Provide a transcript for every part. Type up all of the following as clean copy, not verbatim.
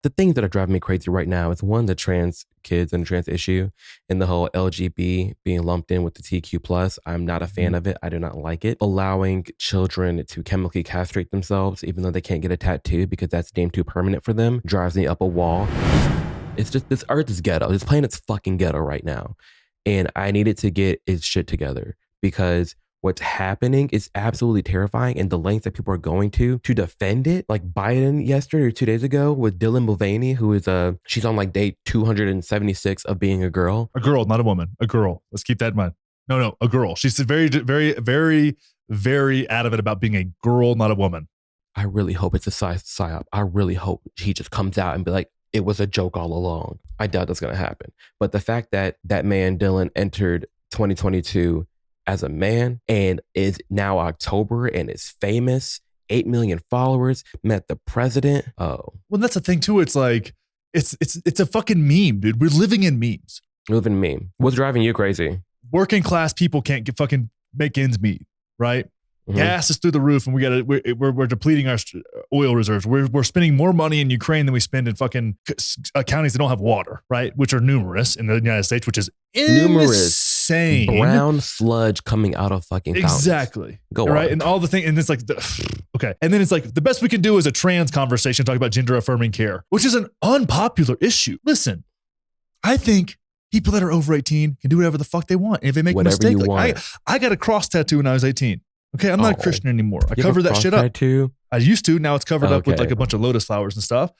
the things that are driving me crazy right now is one, the trans kids and the trans issue and the whole LGB being lumped in with the TQ plus. I'm not a fan of it. I do not like it. Allowing children to chemically castrate themselves, even though they can't get a tattoo because that's deemed too permanent for them, drives me up a wall. It's just, this earth is ghetto. This planet's fucking ghetto right now. And I needed to get its shit together because what's happening is absolutely terrifying, and the lengths that people are going to defend it. Like Biden yesterday or 2 days ago with Dylan Mulvaney, who is she's on like day 276 of being a girl. A girl, not a woman. A girl. Let's keep that in mind. No, a girl. She's very, very, very, very adamant about being a girl, not a woman. I really hope it's a psyop. I really hope he just comes out and be like, it was a joke all along. I doubt that's going to happen. But the fact that that man, Dylan, entered 2022 as a man and is now October and is famous, 8 million followers, met the president. Oh. Well, that's the thing too. It's like, it's a fucking meme, dude. We're living in memes. Living in meme. What's driving you crazy? Working class people can't fucking make ends meet, right? Mm-hmm. Gas is through the roof, and we're depleting our oil reserves. We're spending more money in Ukraine than we spend in fucking counties that don't have water, right? Which are numerous in the United States, which is insane. Brown sludge coming out of fucking fountains. Exactly. Go right, on. and all the thing, and it's like, okay, and then it's like the best we can do is a trans conversation, talk about gender affirming care, which is an unpopular issue. Listen, I think people that are over 18 can do whatever the fuck they want, and if they make Whatever a mistake, like I got a cross tattoo when I was 18. Okay, I'm not a Christian anymore. I covered that shit up. Tattoo? I used to. Now it's covered up with like a bunch of lotus flowers and stuff.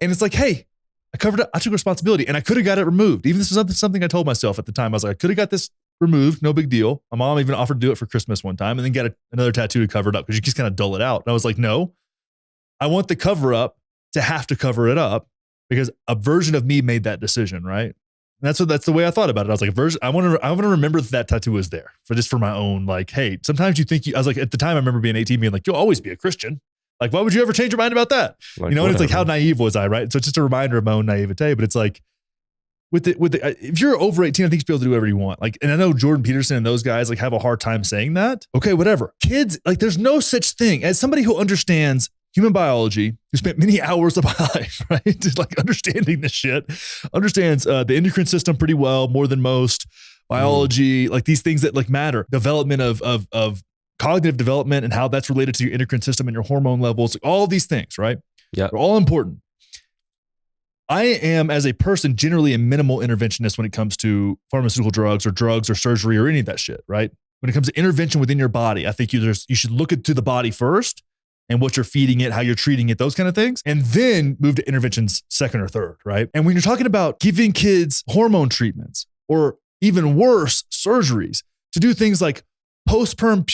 And it's like, hey, I covered it. I took responsibility, and I could have got it removed. Even this was something I told myself at the time. I was like, I could have got this removed. No big deal. My mom even offered to do it for Christmas one time, and then get another tattoo to cover it up because you just kind of dull it out. And I was like, no, I want the cover up to have to cover it up because a version of me made that decision, right? And that's the way I thought about it. I was like, I want to remember that tattoo was there for my own, like, hey, sometimes you think I was like, at the time I remember being 18 being like, you'll always be a Christian. Like, why would you ever change your mind about that? Like, you know, and it's like, how naive was I, right? So it's just a reminder of my own naivete, but it's like, if you're over 18, I think you should be able to do whatever you want. Like, and I know Jordan Peterson and those guys like have a hard time saying that. Okay, whatever. Kids, like there's no such thing as somebody who understands human biology, who spent many hours of my life, right? Just like understanding this shit, understands the endocrine system pretty well, more than most, biology, like these things that like matter, development of cognitive development and how that's related to your endocrine system and your hormone levels, all these things, right? Yeah. They're all important. I am, as a person, generally a minimal interventionist when it comes to pharmaceutical drugs or surgery or any of that shit, right? When it comes to intervention within your body, I think you should look into the body first and what you're feeding it, how you're treating it, those kind of things, and then move to interventions second or third, right? And when you're talking about giving kids hormone treatments or even worse, surgeries to do things like postpone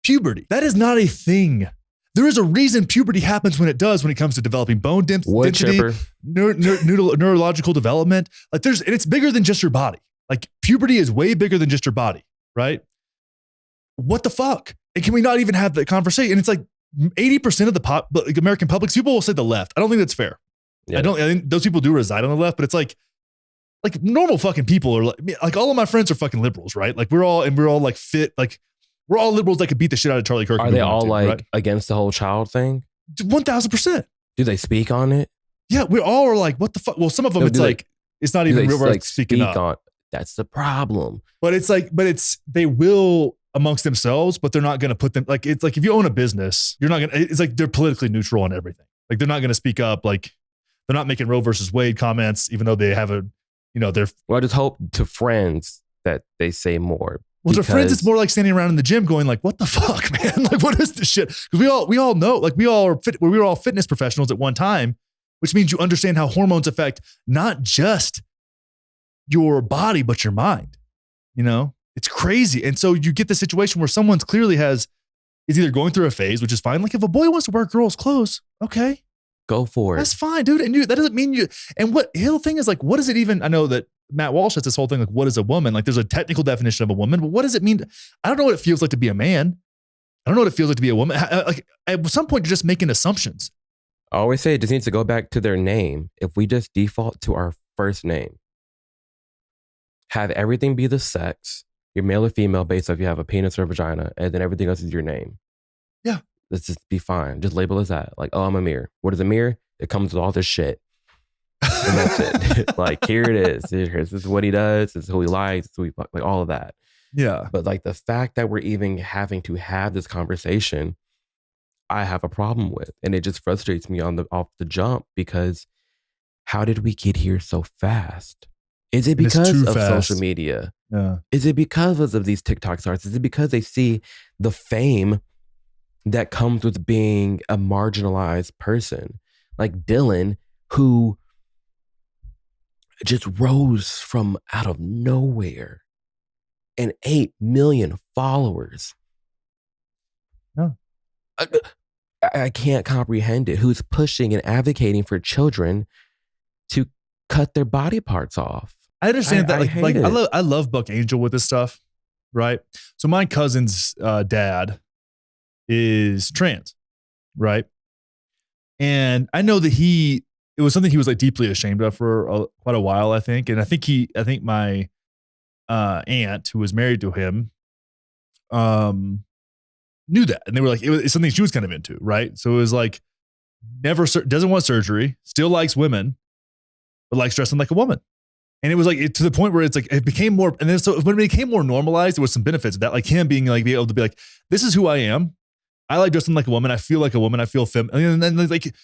puberty, that is not a thing. There is a reason puberty happens when it does when it comes to developing bone density, neurological development. Like and it's bigger than just your body. Like puberty is way bigger than just your body, right? What the fuck? And can we not even have that conversation? And it's like 80% of the American public, people will say the left. I don't think that's fair. Yeah. I think those people do reside on the left, but it's like normal fucking people are like all of my friends are fucking liberals, right? Like we're all like fit, like we're all liberals that could beat the shit out of Charlie Kirk. Are they all like against the whole child thing? 1000%. Do they speak on it? Yeah, we all are like, what the fuck? Well, some of them it's like, it's not even real worth speaking up. That's the problem. But they will amongst themselves, but they're not going to put them like, it's like if you own a business, you're not going to, it's like they're politically neutral on everything. Like they're not going to speak up. Like they're not making Roe versus Wade comments, even though they have they're. Well, I just hope to friends that they say more. Well, to friends, it's more like standing around in the gym going like, what the fuck, man? Like, what is this shit? Because we all know, like we were all fitness professionals at one time, which means you understand how hormones affect not just your body, but your mind, It's crazy. And so you get the situation where someone's clearly is either going through a phase, which is fine. Like if a boy wants to wear girls' clothes, okay. Go for it. That's fine, dude. And that doesn't mean you, and the whole thing is like, what is it even? I know that Matt Walsh has this whole thing, like what is a woman? Like there's a technical definition of a woman, but what does it mean? I don't know what it feels like to be a man. I don't know what it feels like to be a woman. Like at some point, you're just making assumptions. I always say it just needs to go back to their name. If we just default to our first name, have everything be the sex, your male or female based on if you have a penis or a vagina, and then everything else is your name. Yeah. Let's just be fine. Just label as that. Like, oh, I'm Amir. What is Amir? It comes with all this shit. And that's it. Like, here it is. This is what he does. This is who he likes. This is who he, like, all of that. Yeah. But like the fact that we're even having to have this conversation, I have a problem with. And it just frustrates me off the jump, because how did we get here so fast? Is it because of social media? Yeah. Is it because of these TikTok stars? Is it because they see the fame that comes with being a marginalized person? Like Dylan, who just rose from out of nowhere and 8 million followers. Yeah. I can't comprehend it. Who's pushing and advocating for children to cut their body parts off? I understand that. I love Buck Angel with this stuff, right? So my cousin's dad is trans, right? And I know that it was something he was like deeply ashamed of for quite a while, I think. And I think my aunt, who was married to him, knew that. And they were like, it's something she was kind of into, right? So it was like, doesn't want surgery, still likes women, but likes dressing like a woman. And it was like to the point where it's like it became more, and then so when it became more normalized, there was some benefits of that, like him being like, be able to be like, this is who I am. I like dressing like a woman. I feel like a woman. I feel feminine. And then like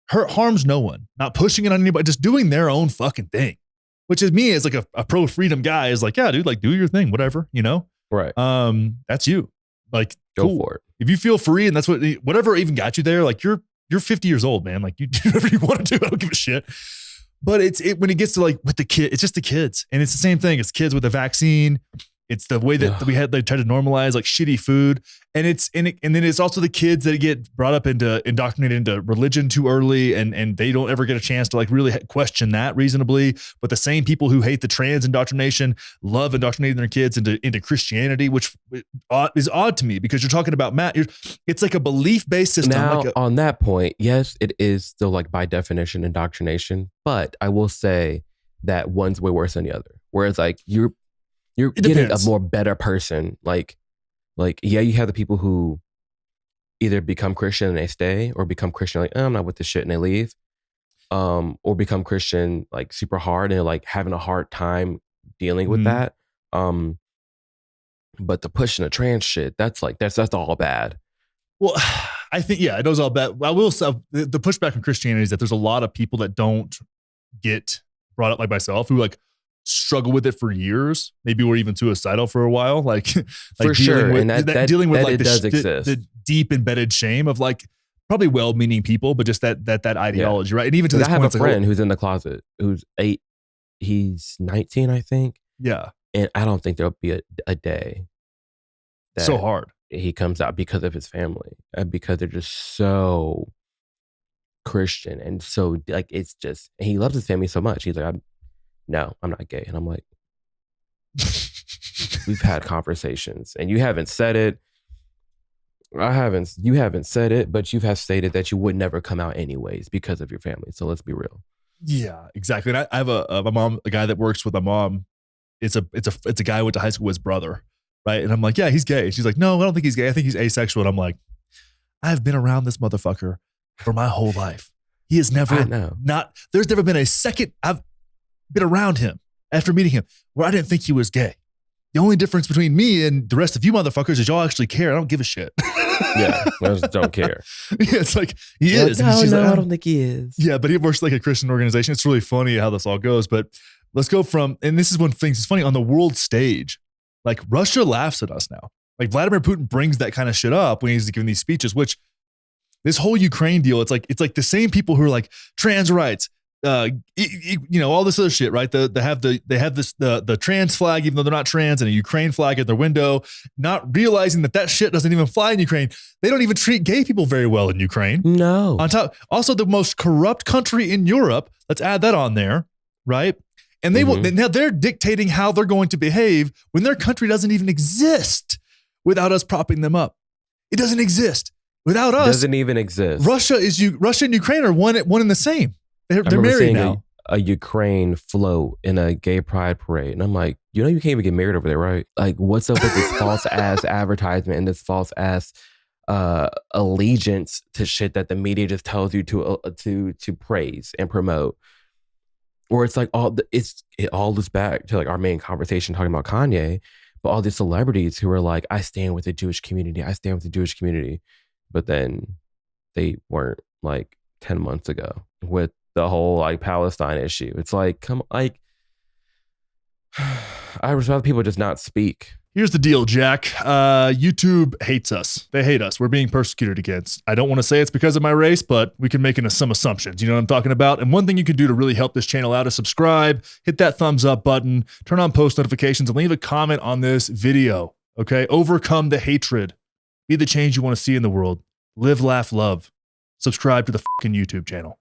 harms no one, not pushing it on anybody, just doing their own fucking thing. Which is me as like a pro freedom guy is like, yeah, dude, like do your thing, whatever, you know? Right. That's you. Like go cool. for it. If you feel free and that's whatever even got you there, like you're 50 years old, man. Like you do whatever you want to do. I don't give a shit. But when it gets to like with the kid, it's just the kids. And it's the same thing. It's kids with the vaccine. It's the way that they try to normalize like shitty food. And then it's also the kids that get brought up indoctrinated into religion too early. And they don't ever get a chance to like really question that reasonably. But the same people who hate the trans indoctrination love indoctrinating their kids into Christianity, which is odd to me because you're talking about it's like a belief-based system. Now, like on that point, yes, it is still like by definition indoctrination. But I will say that one's way worse than the other. Whereas like you're getting a more better person. Like, yeah, you have the people who either become Christian and they stay, or become Christian like, I'm not with this shit, and they leave. Or become Christian like super hard and they're like having a hard time dealing with that. But the pushing the trans shit, that's all bad. Well, I think, yeah, it was all bad. I will say the pushback on Christianity is that there's a lot of people that don't get brought up like myself who like struggle with it for years, maybe were even suicidal for a while, like for sure. With, and that dealing with like the deep embedded shame of like probably well-meaning people, but just that ideology, right? And even to this point, I have a friend who's in the closet who's 8, he's 19, I think. Yeah, and I don't think there'll be a day that so hard he comes out because of his family, because they're just so Christian and so like it's just, and he loves his family so much. He's like, no, I'm not gay. And I'm like, we've had conversations and you haven't said it. You haven't said it, but you have stated that you would never come out anyways because of your family. So let's be real. Yeah, exactly. And I have a guy that works with my mom. It's a guy I went to high school with, his brother. Right. And I'm like, yeah, he's gay. She's like, no, I don't think he's gay. I think he's asexual. And I'm like, I've been around this motherfucker for my whole life. He has never there's never been a second I've been around him after meeting him where I didn't think he was gay. The only difference between me and the rest of you motherfuckers is y'all actually care. I don't give a shit. Yeah, I just don't care. Yeah, it's like he is. Like, no, I don't think he is. Yeah, but he works like a Christian organization. It's really funny how this all goes. But let's go and this is one thing. It's funny on the world stage. Like Russia laughs at us now. Like Vladimir Putin brings that kind of shit up when he's giving these speeches. Which this whole Ukraine deal, it's like the same people who are like trans rights. All this other shit, right? They have the trans flag, even though they're not trans, and a Ukraine flag at their window, not realizing that shit doesn't even fly in Ukraine. They don't even treat gay people very well in Ukraine. No. On top, also the most corrupt country in Europe. Let's add that on there, right? And now they're dictating how they're going to behave when their country doesn't even exist without us propping them up. It doesn't exist without us. Doesn't even exist. Russia and Ukraine are one and the same. They're married now. A Ukraine float in a gay pride parade. And I'm like, you can't even get married over there, right? Like, what's up with this false ass advertisement and this false ass allegiance to shit that the media just tells you to praise and promote. Or it's like it all loops back to like our main conversation talking about Kanye, but all these celebrities who are like, I stand with the Jewish community, I stand with the Jewish community, but then they weren't like 10 months ago with the whole like Palestine issue. It's like, come like, I would rather people just not speak. Here's the deal, Jack. YouTube hates us. They hate us. We're being persecuted against. I don't want to say it's because of my race, but we can make some assumptions. You know what I'm talking about? And one thing you can do to really help this channel out is subscribe, hit that thumbs up button, turn on post notifications, and leave a comment on this video. Okay? Overcome the hatred. Be the change you want to see in the world. Live, laugh, love. Subscribe to the fucking YouTube channel.